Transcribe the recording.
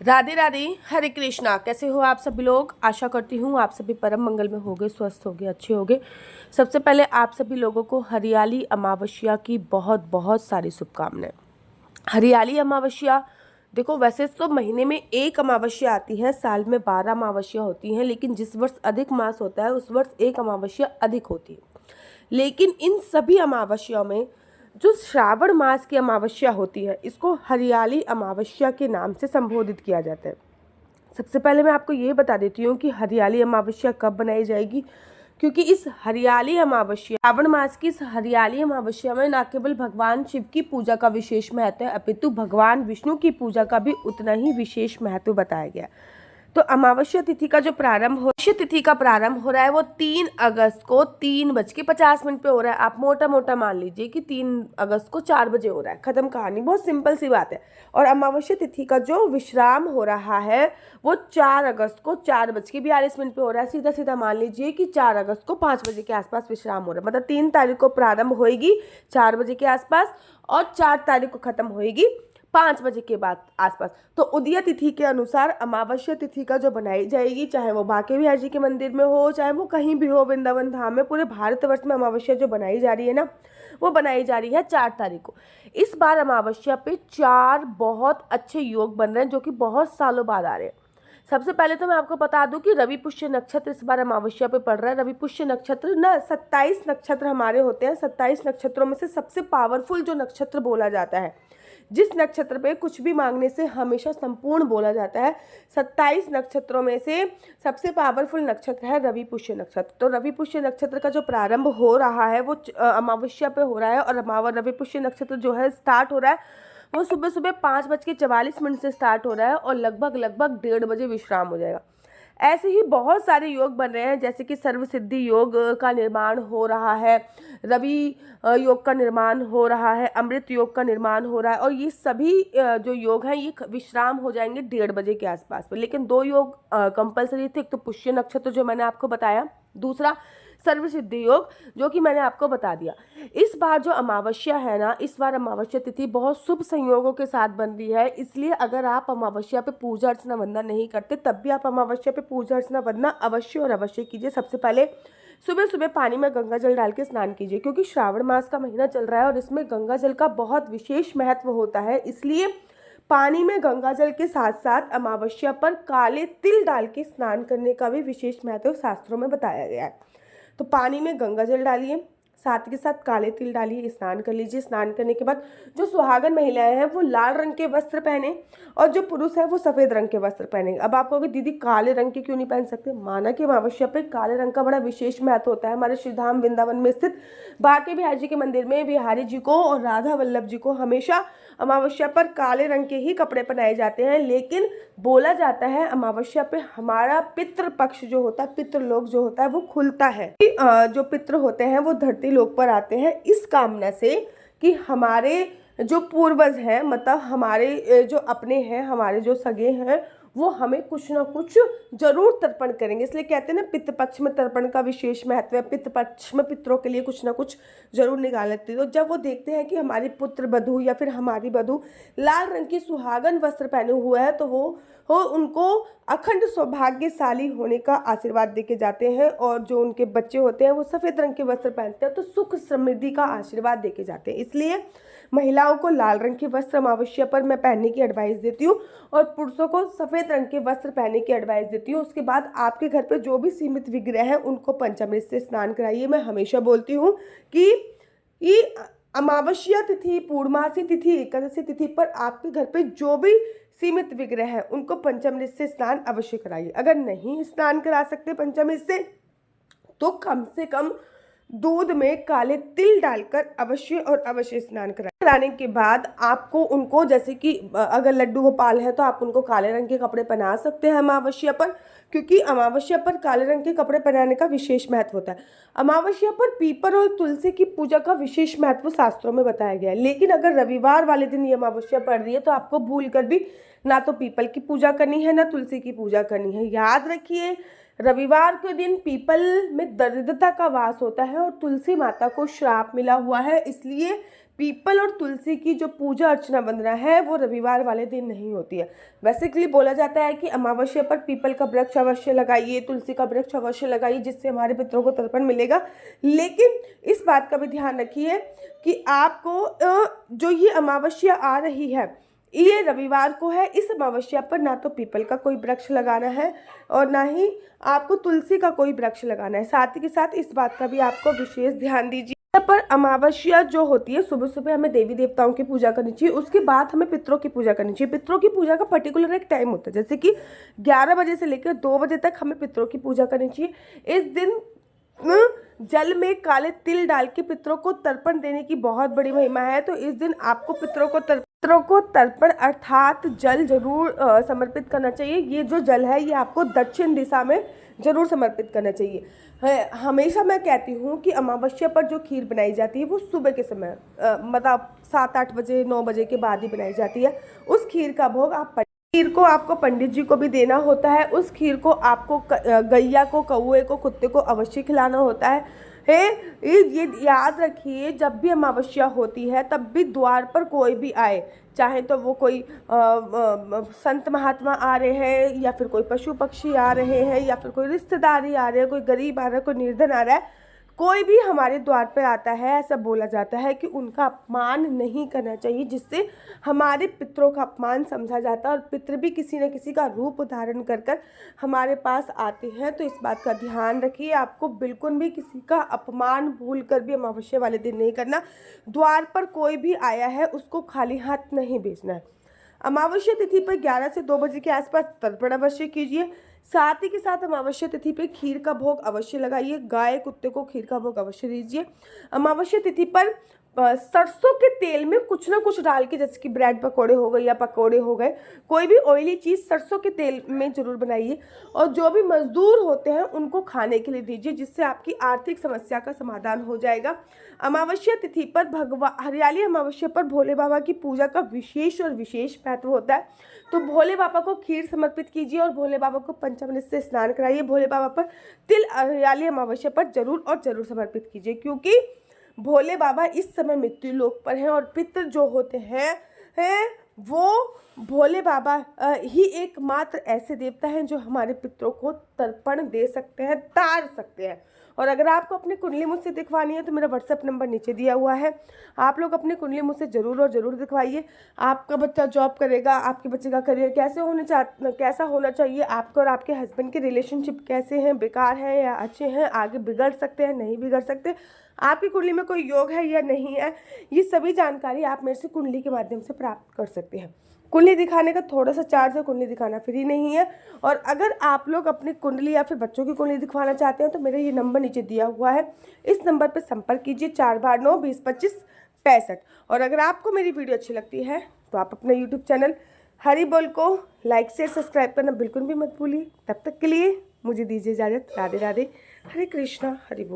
राधे राधे, हरे कृष्णा। कैसे हो आप सभी लोग? आशा करती हूँ आप सभी परम मंगल में होगे, स्वस्थ होगे, अच्छे होगे। सबसे पहले आप सभी लोगों को हरियाली अमावस्या की बहुत बहुत सारी शुभकामनाएं। हरियाली अमावस्या देखो, वैसे तो महीने में एक अमावस्या आती है, साल में 12 अमावस्या होती हैं, लेकिन जिस वर्ष अधिक मास होता है उस वर्ष एक अमावस्या अधिक होती है। लेकिन इन सभी अमावस्याओं में जो श्रावण मास की अमावस्या होती है, इसको हरियाली अमावस्या के नाम से संबोधित किया जाता है। सबसे पहले मैं आपको ये बता देती हूँ कि हरियाली अमावस्या कब बनाई जाएगी, क्योंकि इस हरियाली अमावस्या, श्रावण मास की इस हरियाली अमावस्या में न केवल भगवान शिव की पूजा का विशेष महत्व है, अपितु भगवान विष्णु की पूजा का भी उतना ही विशेष महत्व बताया गया। तो अमावस्या तिथि का जो प्रारंभ हो रहा है वो 3 अगस्त को 3:50 पे हो रहा है। आप मोटा मोटा मान लीजिए कि 3 अगस्त को 4 बजे हो रहा है। खत्म कहानी, बहुत सिंपल सी बात है। और अमावस्या तिथि का जो विश्राम हो रहा है वो 4 अगस्त को 4:42 पे हो रहा है। सीधा सीधा मान लीजिए कि 4 अगस्त को 5 बजे के आसपास विश्राम हो रहा है। मतलब 3 तारीख को प्रारंभ होएगी 4 बजे के आसपास और 4 तारीख को खत्म होएगी 5 बजे के बाद आसपास। तो उदय तिथि के अनुसार अमावस्या तिथि का जो बनाई जाएगी, चाहे वो बांके बिहारी जी के मंदिर में हो, चाहे वो कहीं भी हो, वृंदावन धाम में, पूरे भारतवर्ष में अमावस्या जो बनाई जा रही है ना, वो बनाई जा रही है 4 तारीख को। इस बार अमावस्या पे 4 बहुत अच्छे योग बन रहे हैं, जो कि बहुत सालों बाद आ रहे हैं। सबसे पहले तो मैं आपको बता दूं कि रवि पुष्य नक्षत्र इस बार अमावस्या पे पड़ रहा है। रवि पुष्य नक्षत्र ना 27 नक्षत्र हमारे होते हैं। 27 नक्षत्रों में से सबसे पावरफुल जो नक्षत्र बोला जाता है, जिस नक्षत्र पे कुछ भी मांगने से हमेशा संपूर्ण बोला जाता है, 27 नक्षत्रों में से सबसे पावरफुल नक्षत्र है रवि पुष्य नक्षत्र। तो रवि पुष्य नक्षत्र का जो प्रारंभ हो रहा है वो अमावस्या पे हो रहा है। और रवि पुष्य नक्षत्र जो है स्टार्ट हो रहा है वो सुबह सुबह 5:44 से स्टार्ट हो रहा है और लगभग 1:30 बजे विश्राम हो जाएगा। ऐसे ही बहुत सारे योग बन रहे हैं, जैसे कि सर्व सिद्धि योग का निर्माण हो रहा है, रवि योग का निर्माण हो रहा है, अमृत योग का निर्माण हो रहा है। और ये सभी जो योग हैं ये विश्राम हो जाएंगे 1:30 बजे के आसपास में। लेकिन 2 योग कंपलसरी थे। एक तो पुष्य नक्षत्र जो मैंने आपको बताया, दूसरा सर्व सिद्धि योग जो कि मैंने आपको बता दिया। इस बार जो अमावस्या है ना, इस बार अमावस्या तिथि बहुत शुभ संयोगों के साथ बन रही है। इसलिए अगर आप अमावस्या पे पूजा अर्चना वंदना नहीं करते, तब भी आप अमावस्या पे पूजा अर्चना वंदना अवश्य और अवश्य कीजिए। सबसे पहले सुबह सुबह पानी में गंगा जल डाल के स्नान कीजिए, क्योंकि श्रावण मास का महीना चल रहा है और इसमें गंगा जल का बहुत विशेष महत्व होता है। इसलिए पानी में गंगा जल के साथ साथ अमावस्या पर काले तिल डाल के स्नान करने का भी विशेष महत्व शास्त्रों में बताया गया है। तो पानी में गंगा जल डालिए, साथ के साथ काले तिल डालिए, स्नान कर लीजिए। स्नान करने के बाद जो सुहागन महिलाएं हैं वो लाल रंग के वस्त्र पहने और जो पुरुष है वो सफ़ेद रंग के वस्त्र पहने। अब आप कहोगे दीदी काले रंग के क्यों नहीं पहन सकते? माना कि अमावस्या पे काले रंग का बड़ा विशेष महत्व होता है। हमारे श्रीधाम वृंदावन में स्थित बांके बिहारी जी के मंदिर में बिहारी जी को और राधा वल्लभ जी को हमेशा अमावस्या पर काले रंग के ही कपड़े पहनाए जाते हैं। लेकिन बोला जाता है अमावस्या पे हमारा पितृ पक्ष जो होता है, पितृलोक जो होता है वो खुलता है। जो पितृ होते हैं वो धरती लोक पर आते हैं इस कामना से कि हमारे जो पूर्वज हैं, मतलब हमारे जो अपने हैं, हमारे जो सगे हैं, वो हमें कुछ ना कुछ जरूर तर्पण करेंगे। इसलिए कहते हैं ना, पितृपक्ष में तर्पण का विशेष महत्व है। पितृपक्ष में पितरों के लिए कुछ ना कुछ जरूर निकाल लेते हैं। तो जब वो देखते हैं कि हमारी पुत्र वधू या फिर हमारी वधू लाल रंग की सुहागन वस्त्र पहने हुए है, तो वो उनको अखंड सौभाग्यशाली होने का आशीर्वाद देके जाते हैं। और जो उनके बच्चे होते हैं वो सफ़ेद रंग के वस्त्र पहनते हैं, तो सुख समृद्धि का आशीर्वाद देके जाते हैं। इसलिए महिलाओं को लाल रंग के वस्त्र अमावस्या पर मैं पहनने की एडवाइस देती हूँ और पुरुषों को सफ़ेद रंग के वस्त्र पहनने की एडवाइस देती हूँ। उसके बाद आपके घर पे जो भी सीमित विग्रह है उनको पंचामृत से स्नान कराइए। मैं हमेशा बोलती हूँ कि ये अमावस्या तिथि, पूर्णमासी तिथि, एकादशी तिथि पर आपके घर पे जो भी सीमित विग्रह है उनको पंचामृत से स्नान अवश्य कराइए। अगर नहीं स्नान करा सकते पंचामृत से, तो कम से कम दूध में काले तिल डालकर अवश्य और अवश्य स्नान कराने के बाद आपको उनको, जैसे कि अगर लड्डू गोपाल है तो आप उनको काले रंग के कपड़े पहना सकते हैं अमावस्या पर, क्योंकि अमावस्या पर काले रंग के कपड़े पहनाने का विशेष महत्व होता है। अमावस्या पर पीपल और तुलसी की पूजा का विशेष महत्व शास्त्रों में बताया गया है। लेकिन अगर रविवार वाले दिन ये अमावस्या पड़ रही है तो आपको भूल कर भी ना तो पीपल की पूजा करनी है ना तुलसी की पूजा करनी है। याद रखिए, रविवार के दिन पीपल में दरिद्रता का वास होता है और तुलसी माता को श्राप मिला हुआ है। इसलिए पीपल और तुलसी की जो पूजा अर्चना वंदना है वो रविवार वाले दिन नहीं होती है। बेसिकली बोला जाता है कि अमावस्या पर पीपल का वृक्ष अवश्य लगाइए, तुलसी का वृक्ष अवश्य लगाइए, जिससे हमारे पितरों को तर्पण मिलेगा। लेकिन इस बात का भी ध्यान रखिए कि आपको जो ये अमावस्या आ रही है ये रविवार को है। इस अमावस्या पर ना तो पीपल का कोई वृक्ष लगाना है और ना ही आपको तुलसी का कोई वृक्ष लगाना है। साथ ही के साथ इस बात का भी आपको विशेष ध्यान दीजिए, पर अमावस्या जो होती है सुबह सुबह हमें देवी देवताओं की पूजा करनी चाहिए, उसके बाद हमें पितरों की पूजा करनी चाहिए। पितरों की पूजा का पर्टिकुलर एक टाइम होता है, जैसे कि 11 बजे से लेकर 2 बजे तक हमें पितरों की पूजा करनी चाहिए। इस दिन जल में काले तिल डाल के पितरों को तर्पण देने की बहुत बड़ी महिमा है। तो इस दिन आपको पितरों को तर्पण अर्थात जल जरूर समर्पित करना चाहिए। ये जो जल है ये आपको दक्षिण दिशा में जरूर समर्पित करना चाहिए। हमेशा मैं कहती हूँ कि अमावस्या पर जो खीर बनाई जाती है वो सुबह के समय मतलब 7-8 बजे 9 बजे के बाद ही बनाई जाती है। उस खीर का भोग खीर को आपको पंडित जी को भी देना होता है। उस खीर को आपको गैया को, कौए को, कुत्ते को अवश्य खिलाना होता है। ये याद रखिए, जब भी अमावस्या होती है तब भी द्वार पर कोई भी आए, चाहे तो वो कोई संत महात्मा आ रहे हैं या फिर कोई पशु पक्षी आ रहे हैं या फिर कोई रिश्तेदारी आ रहे हैं, कोई गरीब आ रहा है, कोई निर्धन आ रहा है, कोई भी हमारे द्वार पर आता है, ऐसा बोला जाता है कि उनका अपमान नहीं करना चाहिए, जिससे हमारे पितरों का अपमान समझा जाता है। और पितृ भी किसी न किसी का रूप धारण कर कर हमारे पास आते हैं। तो इस बात का ध्यान रखिए, आपको बिल्कुल भी किसी का अपमान भूल कर भी अमावस्या वाले दिन नहीं करना। द्वार पर कोई भी आया है उसको खाली हाथ नहीं भेजना है। अमावस्या तिथि पर 11 से 2 बजे के आसपास तर्पण अवश्य कीजिए। साथ ही के साथ अमावस्या तिथि पे खीर का भोग अवश्य लगाइए। गाय कुत्ते को खीर का भोग अवश्य दीजिए। अमावस्या तिथि पर सरसों के तेल में कुछ ना कुछ डाल के, जैसे कि ब्रेड पकौड़े हो गए या पकौड़े हो गए, कोई भी ऑयली चीज़ सरसों के तेल में जरूर बनाइए। और जो भी मजदूर होते हैं उनको खाने के लिए दीजिए, जिससे आपकी आर्थिक समस्या का समाधान हो जाएगा। अमावस्या तिथि पर हरियाली अमावस्या पर भोले बाबा की पूजा का विशेष महत्व होता है। तो भोले बाबा को खीर समर्पित कीजिए और भोले बाबा को पंचामृत से स्नान कराइए। भोले बाबा पर तिल हरियाली अमावस्या पर जरूर और जरूर समर्पित कीजिए, क्योंकि भोले बाबा इस समय मृत्यु लोक पर हैं और पितृ जो होते हैं वो भोले बाबा ही एकमात्र ऐसे देवता हैं जो हमारे पितरों को तर्पण दे सकते हैं, तार सकते हैं। और अगर आपको अपनी कुंडली मुझसे दिखवानी है तो मेरा व्हाट्सएप नंबर नीचे दिया हुआ है। आप लोग अपनी कुंडली मुझसे ज़रूर और ज़रूर दिखवाइए। आपका बच्चा जॉब करेगा, आपके बच्चे का करियर कैसा होना चाहिए, आपका और आपके हस्बैंड के रिलेशनशिप कैसे हैं, बेकार हैं या अच्छे हैं, आगे बिगड़ सकते हैं नहीं बिगड़ सकते, आपकी कुंडली में कोई योग है या नहीं है, ये सभी जानकारी आप मेरे से कुंडली के माध्यम से प्राप्त कर सकते हैं। कुंडली दिखाने का थोड़ा सा चार्ज है, कुंडली दिखाना फ्री नहीं है। और अगर आप लोग अपनी कुंडली या फिर बच्चों की कुंडली दिखवाना चाहते हैं तो मेरा ये नंबर नीचे दिया हुआ है, इस नंबर पर संपर्क कीजिए 429-2025-65। और अगर आपको मेरी वीडियो अच्छी लगती है तो आप अपने यूट्यूब चैनल हरि बोल को लाइक शेयर सब्सक्राइब करना बिल्कुल भी मत भूलिए। तब तक के लिए मुझे दीजिए इजाज़त। राधे राधे, हरे कृष्णा, हरि बोल।